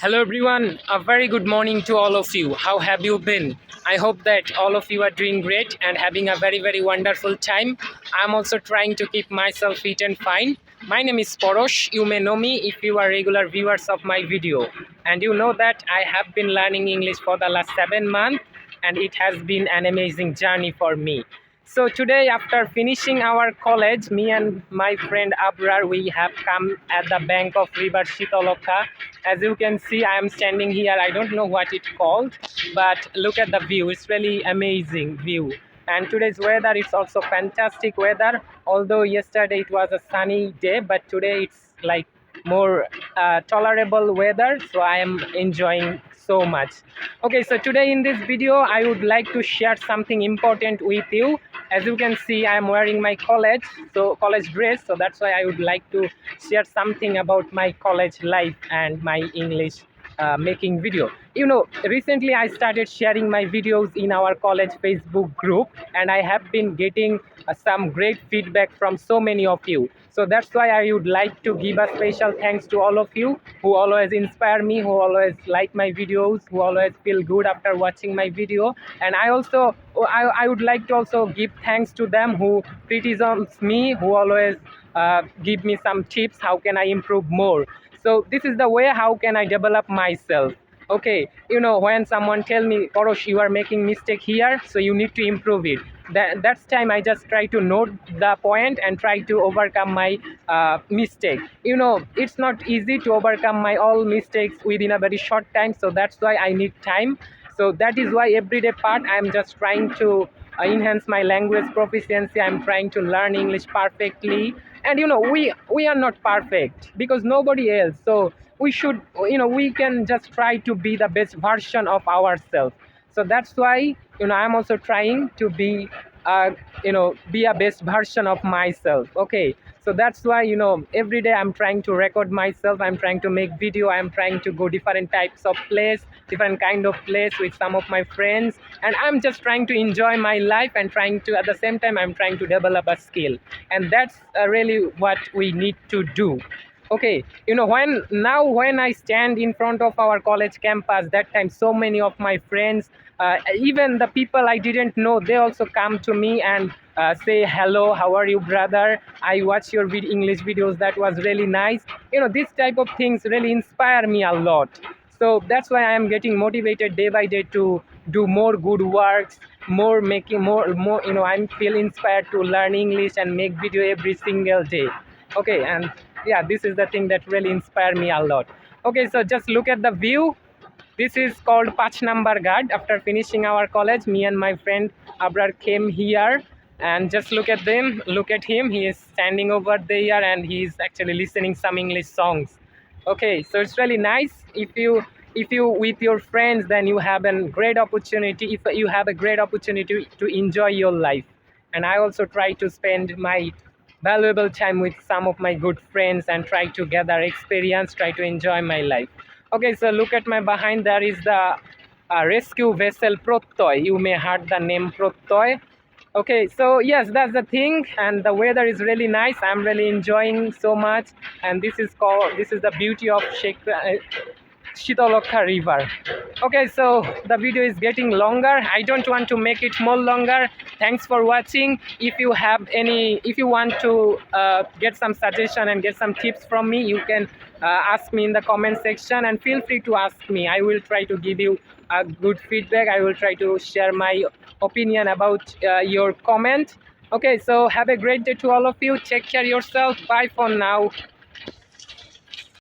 Hello everyone, a very good morning to all of you. How have you been? I hope that all of you are doing great and having a very wonderful time. I'm also trying to keep myself fit and fine. My name is Porosh. You may know me if you are regular viewers of my video. And you know that I have been learning English for the last 7 months and it has been an amazing journey for me. So today, after finishing our college, me and my friend Abrar, we have come at the bank of river Shitoloka. As you can see, I am standing here. I don't know what it's called, but look at the view. It's really amazing view. And today's weather is also fantastic weather. Although yesterday it was a sunny day, but today it's like more tolerable weather. So I am enjoying so much. Okay, so today in this video, I would like to share something important with you. As you can see, I am wearing my college dress, so that's why I would like to share something about my college life and my English making video. You know, recently I started sharing my videos in our college Facebook group, and I have been getting some great feedback from so many of you. So that's why I would like to give a special thanks to all of you who always inspire me, who always like my videos, who always feel good after watching my video. And I would like to also give thanks to them who criticize me, who always give me some tips, how can I improve more. So this is the way how can I develop myself. Okay, you know, when someone tell me, Porosh, you are making mistake here, so you need to improve it. That's time I just try to note the point and try to overcome my mistake. You know, it's not easy to overcome my all mistakes within a very short time, so that's why I need time. So that is why everyday part I'm just trying to enhance my language proficiency. I'm trying to learn English perfectly. And you know, we are not perfect because nobody else. So we should, you know, we can just try to be the best version of ourselves. So that's why, you know, I'm also trying to be be a best version of myself. Okay, so that's why, you know, every day I'm trying to record myself, I'm trying to make video, I'm trying to go different types of place, different kind of place with some of my friends, and I'm just trying to enjoy my life and trying to, at the same time, I'm trying to develop a skill. And that's really what we need to do. Okay, you know, when I stand in front of our college campus, that time so many of my friends, even the people I didn't know, they also come to me and say hello, how are you, brother, I watch your English videos, that was really nice. You know, this type of things really inspire me a lot. So that's why I am getting motivated day by day to do more good works, more making more, you know, I feel inspired to learn English and make video every single day. Okay, and yeah, this is the thing that really inspired me a lot. Okay, so just look at the view. This is called Pach Number Guard. After finishing our college, me and my friend Abrar came here, and just look at them, look at him, he is standing over there and he is actually listening some English songs. Okay, so it's really nice. If you with your friends, then you have a great opportunity, if you have a great opportunity to enjoy your life. And I also try to spend my valuable time with some of my good friends and try to gather experience, try to enjoy my life. Okay, so look at my behind, there is the rescue vessel Protoy. You may heard the name Protoy. Okay, so yes, that's the thing, and the weather is really nice. I'm really enjoying so much, and this is the beauty of Shitoloka river. Okay, so the video is getting longer. I don't want to make it more longer. Thanks for watching. If you want to get some suggestion and get some tips from me, you can ask me in the comment section, and feel free to ask me. I will try to give you a good feedback. I will try to share my opinion about your comment. Okay, so have a great day to all of you. Take care yourself. Bye for now.